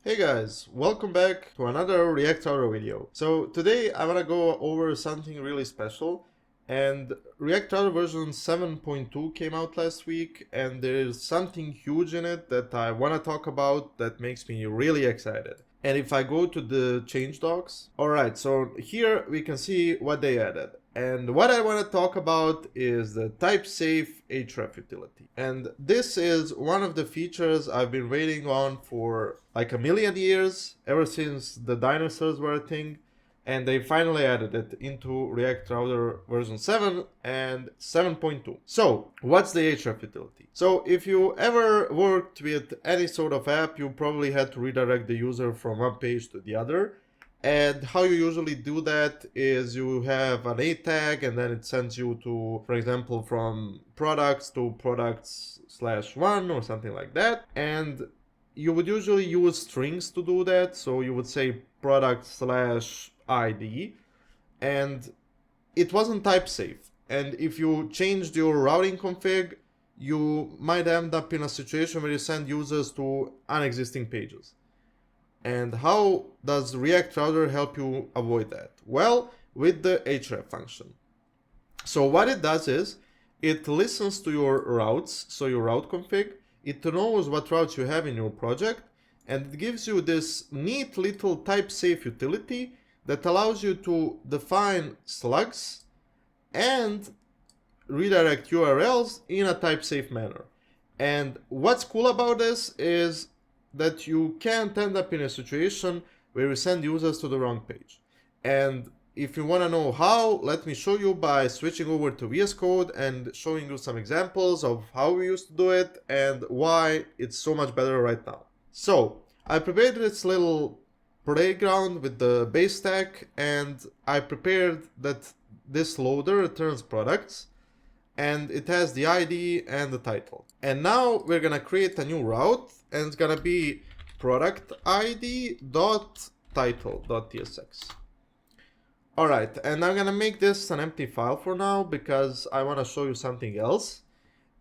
Hey guys, welcome back to another React Router video. So today I want to go over something really special, and React Router version 7.2 came out last week, and there is something huge in it that I want to talk about that makes me really excited. And if I go to the change docs, alright, so here we can see what they added. And what I want to talk about is the type safe href utility. And this is one of the features I've been waiting on for like a million years, ever since the dinosaurs were a thing. And they finally added it into React Router version 7 and 7.2. So, what's the href utility? So, if you ever worked with any sort of app, you probably had to redirect the user from one page to the other. And how you usually do that is you have an A tag and then it sends you to, for example, from products to products/1 or something like that. And you would usually use strings to do that. So you would say product/ID, and it wasn't type safe. And if you changed your routing config, you might end up in a situation where you send users to unexisting pages. And how does React Router help you avoid that? Well, with the href function. So what it does is, it listens to your routes, so your route config, it knows what routes you have in your project, and it gives you this neat little type safe utility that allows you to define slugs and redirect URLs in a type safe manner. And what's cool about this is that you can't end up in a situation where you send users to the wrong page. And if you want to know how, let me show you by switching over to VS Code and showing you some examples of how we used to do it and why it's so much better right now. So I prepared this little playground with the base stack, and I prepared that this loader returns products, and it has the ID and the title. And now we're gonna create a new route, and it's gonna be product ID.title.tsx. Alright, and I'm gonna make this an empty file for now because I wanna show you something else.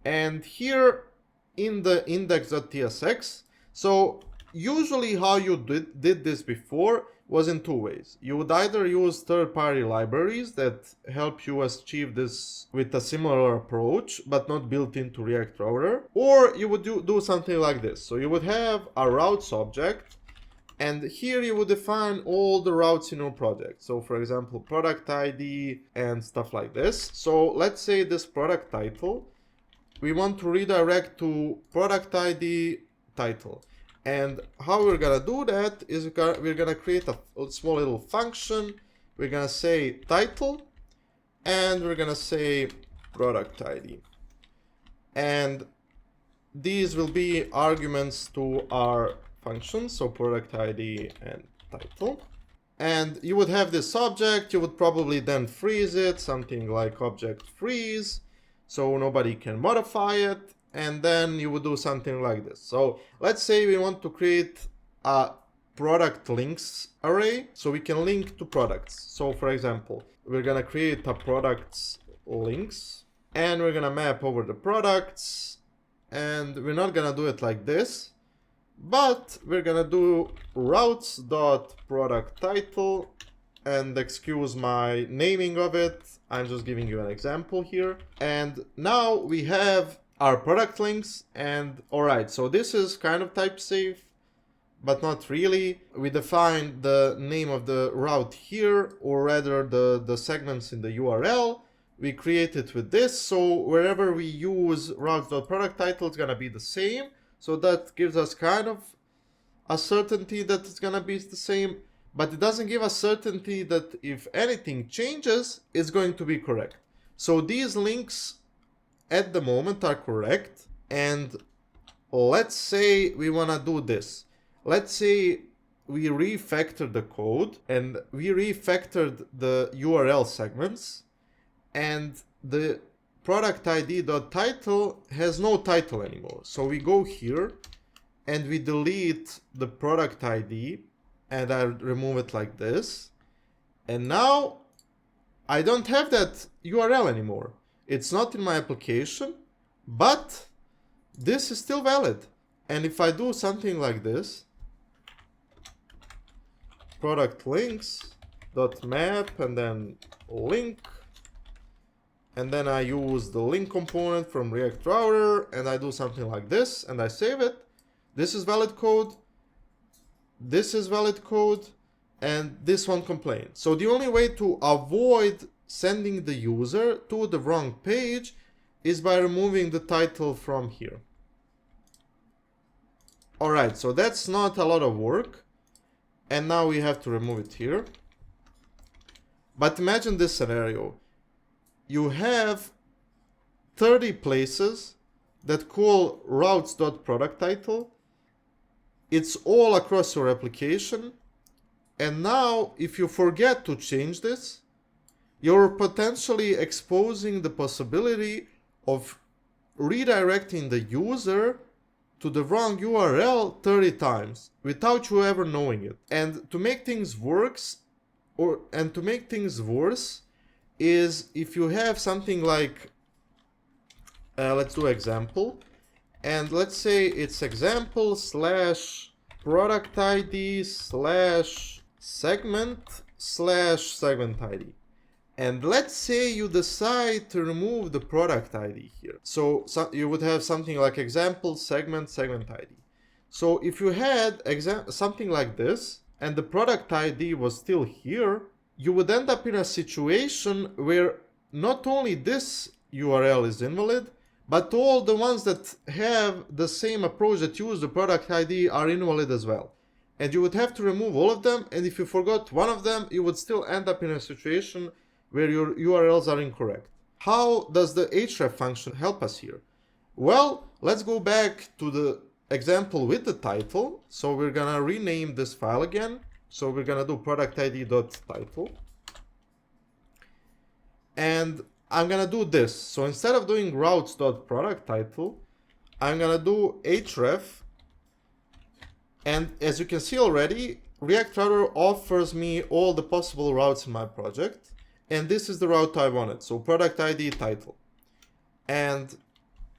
And here in the index.tsx, so usually how you did this before was in two ways. You would either use third-party libraries that help you achieve this with a similar approach, but not built into React Router, or you would do something like this. So you would have a routes object, and here you would define all the routes in your project. So for example, product ID and stuff like this. So let's say this product title, we want to redirect to product ID title. And how we're gonna do that is we're gonna create a small little function. We're gonna say title, and we're gonna say product ID. And these will be arguments to our function, so product ID and title. And you would have this object, you would probably then freeze it, something like object freeze, so nobody can modify it. And then you would do something like this. So let's say we want to create a product links array, so we can link to products. So for example, we're gonna create a products links, and we're gonna map over the products, and we're not gonna do it like this, but we're gonna do routes.product title, and excuse my naming of it, I'm just giving you an example here. And now we have our product links, and alright, so this is kind of type safe, but not really. We define the name of the route here, or rather the segments in the URL. We create it with this, so wherever we use routes.product title, it's gonna be the same. So that gives us kind of a certainty that it's gonna be the same, but it doesn't give us certainty that if anything changes, it's going to be correct. So these links at the moment are correct, and let's say we want to do this. Let's say we refactor the code and we refactored the URL segments, and the product ID.title has no title anymore. So we go here and we delete the product ID, and I remove it like this, and now I don't have that URL anymore. It's not in my application, but this is still valid. And if I do something like this, product links dot map and then link, and then I use the link component from React Router, and I do something like this, and I save it. This is valid code. This is valid code, and this one complains. So the only way to avoid sending the user to the wrong page is by removing the title from here. All right, so that's not a lot of work. And now we have to remove it here. But imagine this scenario. You have 30 places that call routes.productTitle. It's all across your application. And now, if you forget to change this, you're potentially exposing the possibility of redirecting the user to the wrong URL 30 times without you ever knowing it. And to make things worse, is if you have something like, let's do example, and let's say it's example slash product ID slash segment ID. And let's say you decide to remove the product ID here. So you would have something like example segment ID. So if you had something like this and the product ID was still here, you would end up in a situation where not only this URL is invalid, but all the ones that have the same approach that use the product ID are invalid as well. And you would have to remove all of them, and if you forgot one of them, you would still end up in a situation where your URLs are incorrect. How does the href function help us here? Well, let's go back to the example with the title. So we're gonna rename this file again. So we're gonna do productid.title. And I'm gonna do this. So instead of doing routes.productTitle, I'm gonna do href. And as you can see already, React Router offers me all the possible routes in my project. And this is the route I wanted, so product ID title. And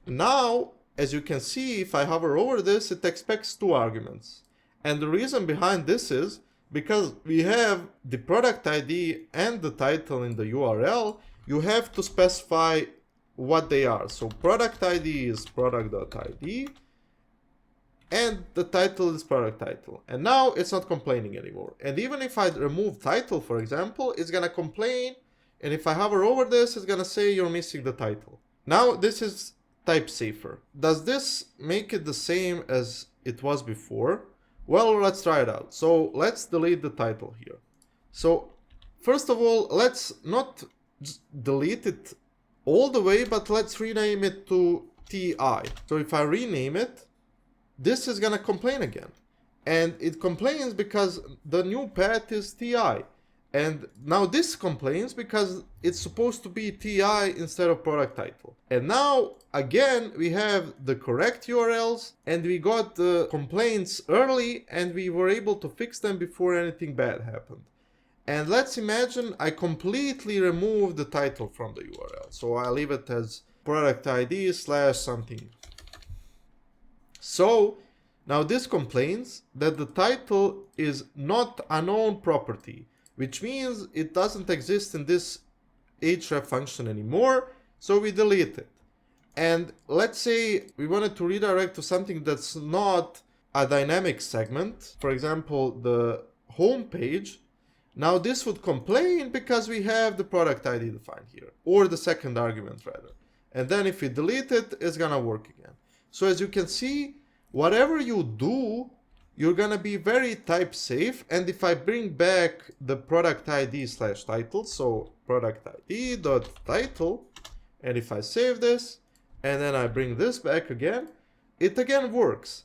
now, as you can see, if I hover over this, it expects 2 arguments. And the reason behind this is because we have the product ID and the title in the URL, you have to specify what they are. So product ID is product.id, and the title is product title. And now it's not complaining anymore. And even if I remove title, for example, it's gonna complain. And if I hover over this, it's gonna say you're missing the title. Now this is type safer. Does this make it the same as it was before? Well, let's try it out. So let's delete the title here. So first of all, let's not just delete it all the way, but let's rename it to TI. So if I rename it, this is gonna complain again. And it complains because the new path is TI. And now this complains because it's supposed to be TI instead of product title. And now, again, we have the correct URLs and we got the complaints early and we were able to fix them before anything bad happened. And let's imagine I completely remove the title from the URL. So I leave it as product ID slash something. So now this complains that the title is not a known property, which means it doesn't exist in this href function anymore, so we delete it. And let's say we wanted to redirect to something that's not a dynamic segment, for example, the home page. Now this would complain because we have the product ID defined here, or the second argument rather. And then if we delete it, it's gonna work again. So as you can see, whatever you do, you're gonna be very type safe. And if I bring back the product ID slash title, so product ID dot title, and if I save this, and then I bring this back again, it again works.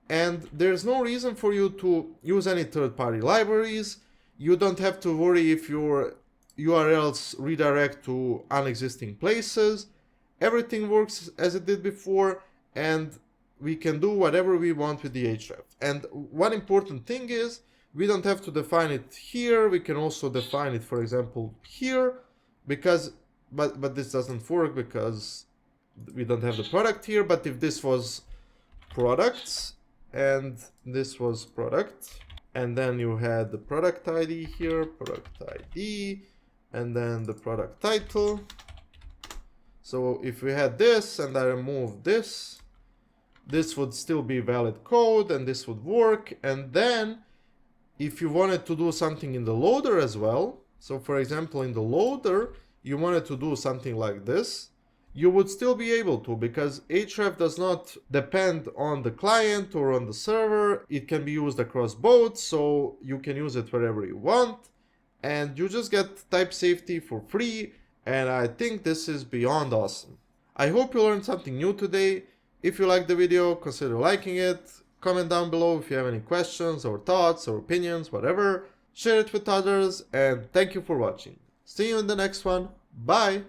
And there's no reason for you to use any third-party libraries. You don't have to worry if your URLs redirect to unexisting places. Everything works as it did before, and we can do whatever we want with the href. And one important thing is we don't have to define it here. We can also define it, for example, here, because but this doesn't work because we don't have the product here. But if this was products and this was product, and then you had the product ID here, product ID, and then the product title. So if we had this and I remove this, this would still be valid code and this would work. And then if you wanted to do something in the loader as well, so for example in the loader you wanted to do something like this, you would still be able to, because href does not depend on the client or on the server. It can be used across both, so you can use it wherever you want, and you just get type safety for free, and I think this is beyond awesome. I hope you learned something new today. If you liked the video, consider liking it, comment down below if you have any questions or thoughts or opinions, whatever, share it with others, and thank you for watching. See you in the next one. Bye!